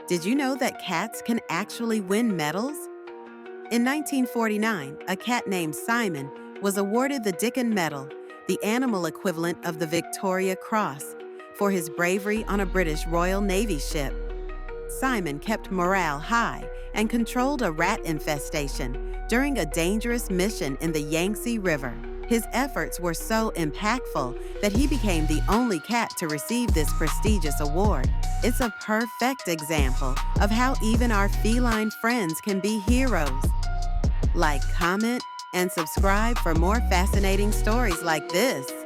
Did you know that cats can actually win medals? In 1949, a cat named Simon was awarded the Dickin Medal, the animal equivalent of the Victoria Cross, for his bravery on a British Royal Navy ship. Simon kept morale high and controlled a rat infestation during a dangerous mission in the Yangtze River. His efforts were so impactful that he became the only cat to receive this prestigious award. It's a perfect example of how even our feline friends can be heroes. Like, comment, and subscribe for more fascinating stories like this.